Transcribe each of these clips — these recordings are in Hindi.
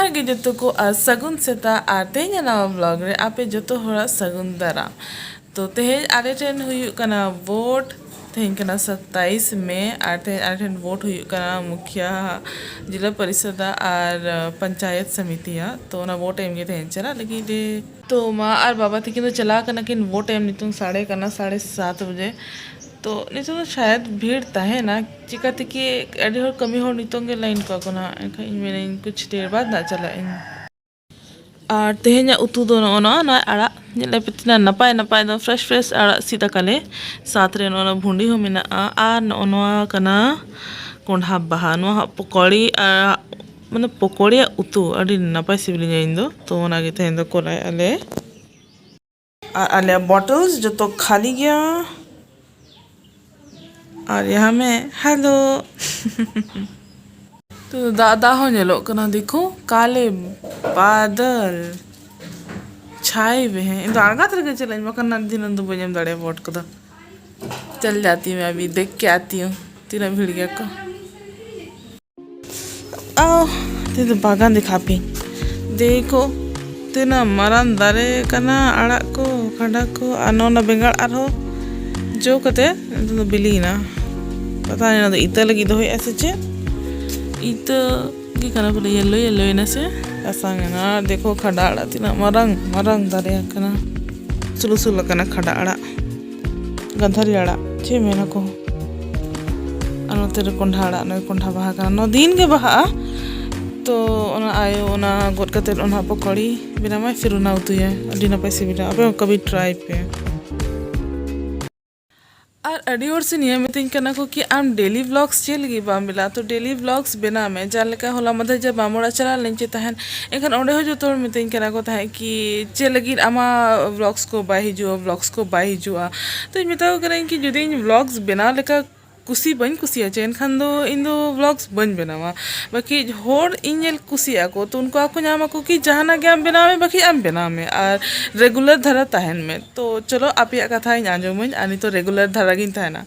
जोहार गे जतो को सगुन सेता आर तेहें नवा ब्लॉग रे आपे जतो होरा सगुन दाराम। तो तेहें आले ठेन हुयु कना वोट तेहें कना 27 मई आर तेहें आले ठेन वोट हुयु कना मुखिया जिला परिषद आर पंचायत समितिया तो ना वोट एम गे तेहें चला लगी दे तो माँ आर बाबा तकिन तो चला कना किन वोट एम नितुंग 7:30 बजे तो नितुंग शायद भीड़ ताहे ना चिकाते कि अड़ी होर कमी होर नितुंग लाइन को ना एनखान मेरे कुछ देर बाद ना चला इन और तेहें उतु दो ना आड़ा जेला पितना नपाय नपाय दो फ्रेश आड़ा सीता काले साथ रे ना भुंडी हो मिना आ नोआ कना कोंढा बहा नोआ पकौड़ी मतलब पकौड़ी उतु अड़ी नपाय सिबिलिंग इन दो तो ना गे तेहें दो कोलाय आले आले बॉटल्स जो तो खाली गया और यहाँ में हेलो तो दादा हो नेलो कना देखो काले बादल छाए हुए हैं इन आगा तरह चलें मकन दिन तो बजम दड़े वोट को चल जाती हूँ मैं अभी देख के आती हूँ तीन भीड़ गया को आओ तो बागान दिखा पी देखो तीना मरान दारे कना आड़ा को खड़ा को अनोना बेंगाड़ आरो जो कते तो बिली ना पता नहीं ना तो इतना लगी दो ऐसे चे इतना की करना बोले येलो ना से ऐसा है ना देखो खड़ा आड़ा तीना मरंग दारे कना सुलु कना खड़ा आड़ा गंधारी आड़ा चे मेना को अनो तेरे कोंढा आड़ा नोय कोंढा बहा कना नो दिन के बहा तो ओना आयो ओना गोद कते ओना पकौड़ी बिना मैं फिर ओना उतु है अड़ी ना पैसे बिना अबे कभी ट्राई पे और अड़ी और से नियमित करना को कि आम डेली व्लॉग्स चल लगी बाम मिला तो डेली व्लॉग्स बना में जहाँ लेका होला मध्य जब बामोड़ा चला लेंचे तहन एखन ओंडे हो जो तो मितिंग करना को तहन कि चल लगी आमा व्लॉग्स को बाय हिजुआ तो मिता करें कि जुदी व्लॉग्स बना लेका कुसी बन कुसिया चे एनखान दो इन दो व्लॉग्स बन बनावा बाकी होर इनल कुसिया को तो उनको आको नाम को कि जहाना के आम बनावे बाकी आम बनावे और रेगुलर धरा तहन में तो चलो आप कथा इन आंजोमन आनी तो रेगुलर धरा गिन तहना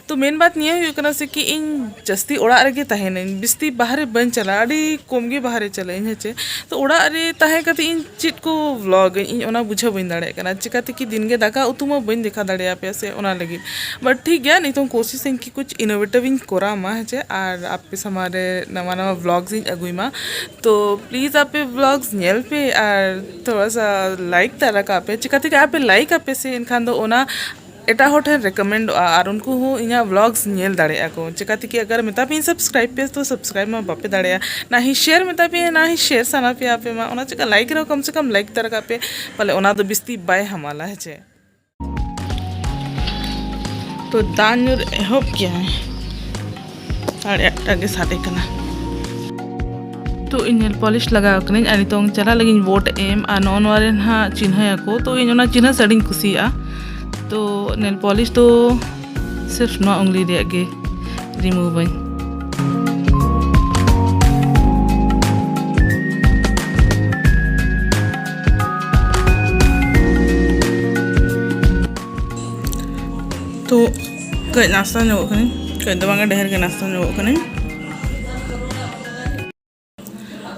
तो मेन बात निये हुई कना से कि इन जस्ती ओड़ा रे तहन बिस्ती बाहर बन चला अड़ी कम गे बाहर चला इन हेचे तो ओड़ा रे तहे कते इन चिट को व्लॉग इन ओना बुझा बन दाड़े कना चिकाते कि दिन गे दाका उतु मा बन देखा दाड़े पे से ओना लगी बट ठीक गया नहीं तो कोशिश कि कुछ इनोवेटिव इन कोरा मा है और आप हमारे नवा व्लॉग्स इन अगुमा तो प्लीज़ आप व्लॉग्स नेल पे और थोड़ा सा लाइक तारा का पे चिकाते कि आप लाइक आपे से इनखान दो ओना एटा हो ठेन रेकमेंड और उनको हो इन व्लॉग्स नेल दाड़े को चिकाते कि अगर मेता पे सब्सक्राइब पे तो सब्सक्राइब मा बापे दाड़े ना ही शेयर मेता पे ना ही शेयर साना पे आपे मा ओना चिका लाइक रो कम से कम लाइक तारा का पे पहले ओना तो बिस्ती बाय हमाला है तो दानुर एहब क्या है 8:30 के साथे कना तो इन नेल पॉलिश लगा कने आ नितों चला लगी वोट एम आ नॉन वारे ना चिन्ह को तो इन ओना चिन्ह सडिंग कुसिया तो नेल पॉलिश तो सिर्फ नो उंगली रे गे रिमूव बन तो कई नाश्ता नो कने कई दो बांगा ढेर के नाश्ता नो कने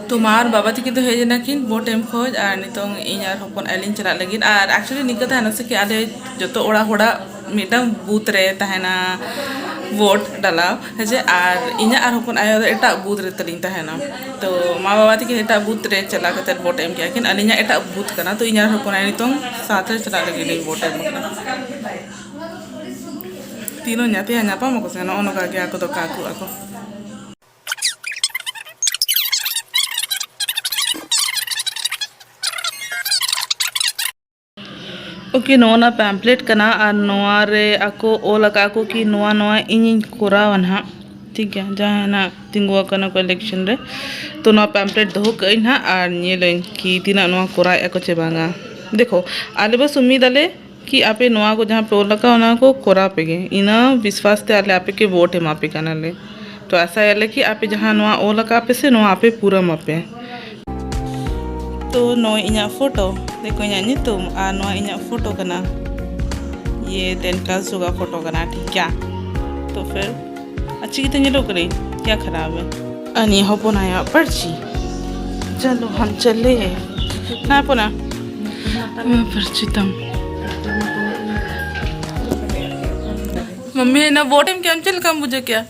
तो मार बाबा तक तो हेज ना किन वोट एम खोज और नितों इन आर हपन एलिन चला लगी और एक्चुअली निका तहना से कि आले जतो ओड़ा होड़ा मिटा बूथ रे तहना वोट डालाव हेजे और इन आर हपन आयो एटा बूथ रे तलिन तहना तो माँ बाबा तक एटा बूथ रे चला कते वोट एम किया किन अलिना एटा बूथ कना तो इन आर हपन आय नितों साथ रे चला लगी वोट एम कना तीनों न्यापे न्यापा मको से ना ओनका के आको तो काकू आको ओके नोना पैम्पलेट कना और नोआ रे आको ओल आको कि नोआ इन कोरावन हा ठीक है जहाँ ना तिंगुआ कना को इलेक्शन रे तो नोआ पैम्पलेट दो कइन हा और नेलेन कि तीना नोआ कोरा एको चे बांगा देखो आले बस उम्मीद आले कि आपे नोआ को जहाँ पे ओल लगा ओना को कोरा पेगे इना विश्वास ते आले आपे के वोट है मापे कना ले तो ऐसा है कि आपे जहाँ नोआ ओल लगा पे से नोआ आपे पूरा मापे तो नो इना फोटो देखो इना नितुम आ नो इना फोटो कना ये 10 क्लास का फोटो कना ठीक है तो फिर अच्छी कितने लोग करे क्या खराब है अनि होपो ना पर्ची चलो हम चले ना पुनः परिचितम। मम्मी ना बोट में क्या चल कम मुझे क्या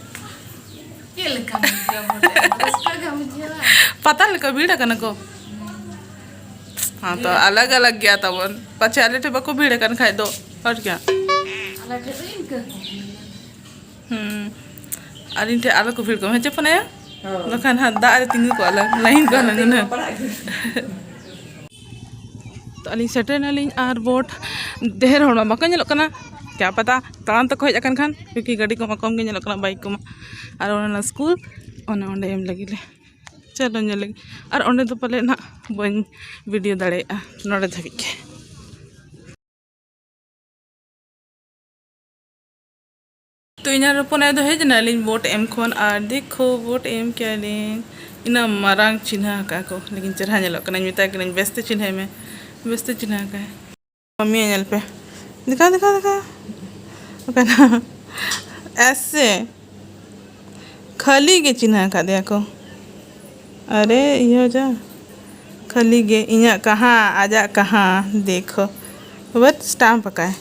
पता लगा भीड़ कन को। हाँ तो अलग अलग गया था वो पचाले थे बको भीड़ कन खाए दो और क्या। अरे थे अलग को भीड़ को मैं चपना है लोगन हाँ दार तिंग को अलग लाइन को अलग ना। तो अली सेटर नालिंग आर बोट ढेर होना बाको ñelok kana क्या पता तान तक हज अकन खान क्योंकि गाड़ी को कम गे ñelok kana बाइक को और ओना स्कूल ओना ओंडे एम लगी ले चलो ñel लगी और ओंडे तो पले ना बन वीडियो दाड़े नोडे धाबी के। तो इन रोपन दो हेज नालिंग बोट एम खन और देखो बोट एम क्या लिंग इना मारांग चिन्ह का को लेकिन चरहा ñelok kana मिता के बेस्ते चिन्ह में बेस्ते चिन्ह का है। मम्मी ñel पे दिखा दिखा दिखा कहना ऐसे खाली गे चिन्ह का दिया को। अरे ये जा खाली गे इया कहाँ आजा कहाँ देखो बस स्टाम्प का है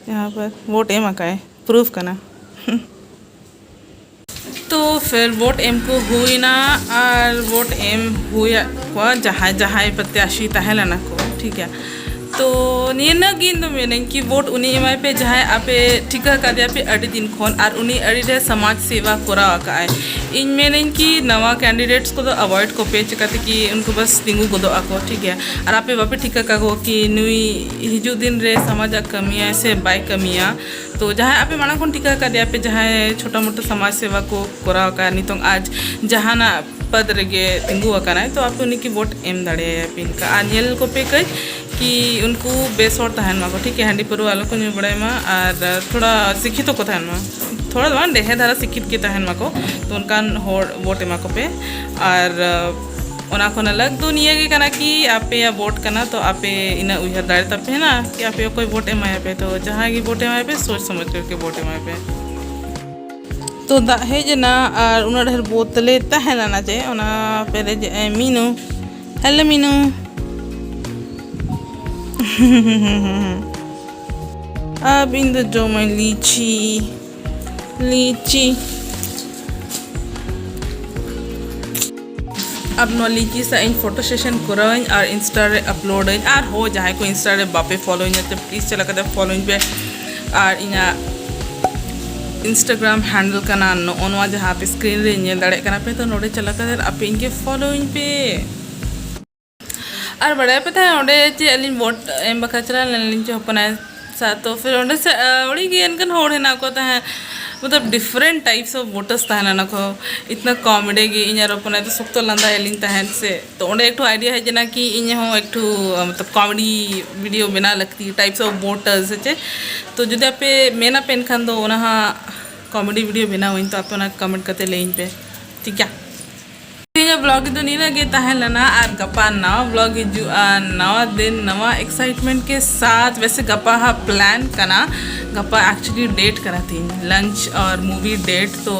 यहाँ पर वोट एम का है प्रूफ करना। तो फिर वोट एम को हुई ना और वोट एम हुआ जहाँ जहाँ प्रत्याशी तहलना को ठीक है। तो नियना गिन तो मेने कि वोट उन्हीं एम पे जहाँ आपे ठिका कर दिया पे अड़ी दिन खोन और उन्हीं अड़ी ढेर समाज सेवा कोरा का है। इन मेने कि नवा कैंडिडेट्स को तो अवॉइड को पे चिकाते कि उनको बस तिंगु को दो आको ठीक है। और आपे वापे ठिका का को कि नुई हिजू दिन रे समाज कमिया से बाय कमिया तो जहाँ आपे माना कौन ठिका कर दिया पे जहाँ छोटा मोटा समाज सेवा को कोरा का नितों आज जहाँ ना पद रगे तिंगु है तो आप उन्हीं की वोट एम दाड़े पिन का आनियल को पे कई कि उनको बेस और तहन मा को ठीक है। हांडी पुरु वालों को नहीं बड़ाई मा और थोड़ा शिक्षित को तहन मा थोड़ा दो डेहे धारा शिक्षित के तहन मा को तो उनका वोट एमा को पे और ओना को अलग दुनिया के कना कि आपे या वोट करना तो आपे इना उहर दाड़े तब है ना कि आपे कोई वोट एमाया पे तो जहाँ की वोट एमाया पे सोच समझ करके वोट एमाया पे तो हेज ना और उना ढेर बोतले तहन ना चाहिए ओना पेरे मीनू हेलो मीनू अब इन जो मैं लीची अब नो लीची से इन फोटो सेशन कराइन और इंस्टा रे अपलोड और हो जहाँ को इंस्टा रे बापे फॉलो तो प्लीज चला कर फॉलो पे और इना इंस्टाग्राम हैंडल का ना नोनवा जहाँ पे स्क्रीन रे ñel दाड़े कना पे तो नोडे चला कर आपे इनके फॉलोइंग पे और बड़ा पता है ओडे चे अलिन वोट एम बका चला ललिन जो अपना सा तो फिर ओडे से ओडी गेन कन होड़े ना को है मतलब डिफरेंट टाइप्स ऑफ वोटर्स तहना ना को इतना कॉमेडी गे इन रोपन तो सुख तो लंदा एलिन तहन से तो ओडे एक आइडिया है जना कि इन हो एक मतलब कॉमेडी वीडियो बना लगती टाइप्स ऑफ वोटर्स चे तो जुदे पे मेना पेन खान दो ओना कॉमेडी वीडियो बना हुई तो आप कमेंट करते लेइन पे ठीक है। ब्लॉग तो नहीं लगे तहलना और गपा नवा ब्लॉग नवा दिन नवा एक्साइटमेंट के साथ वैसे गपा प्लान करना गपा एक्चुअली डेट करा थी लंच और मूवी डेट तो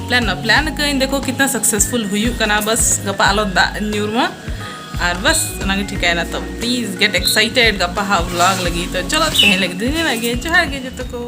प्लान कहीं देखो कितना सक्सेसफुल हुई करना बस गपा आलो न्यूरमा और बस ठीक है ना तो प्लीज़ गेट एक्साइटेड गपा ब्लॉग लगी तो चलो कहीं लगे दिन लगे जोहार गे जो को।